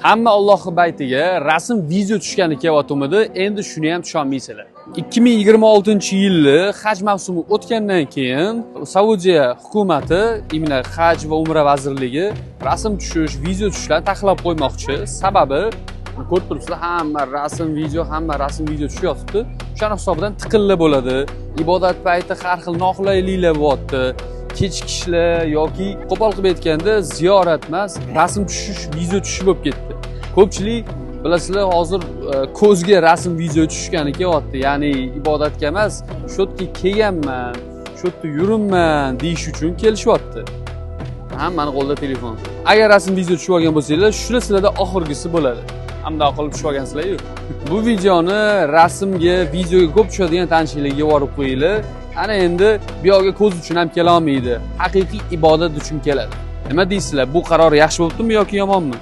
Hamma Alloh baytiga rasm video tushgani kelyapti, endi shuni ham tushunmaysizlar. 2026-yilni haj mavsumi o'tgandan keyin Saudiya hukumati, imla haj va umra vazirligi rasm tushish, video tushishlarni taqiqlab qo'ymoqchi. Sababi ko'rib turibsizlar, hamma rasm video tushyapti. O'sha hisobidan tiqinli bo'ladi. Ibodat payti har xil noqulayliklar bo'lyapti. Kechki ishlar yoki qo'pol qilib aytganda ziyorat emas, rasm tushish, video tushish bo'lib ketdi. Ko'pchilik bilasizlar, hozir ko'zga rasm video tushgani kelyapti. Ya'ni ibodatga emas, shu yerga kelganman, shu yerda yuribman deyish uchun kelishyapti. Hammani qo'lida telefon. Agar rasm video tushib olgan bo'lsanglar, shuni sizlarda oxirgisi bo'ladi. Hamda qilib tushib olgansizlar-ku. Bu videoni rasmga, videoga ko'p tushadigan tanishlarga borib qo'yinglar. Ana endi bu yoqqa ko'z uchun ham kela olmaydi. Haqiqiy ibodat uchun keladi. Nima deysizlar? Bu qaror yaxshi bo'libdimi yoki yomonmi?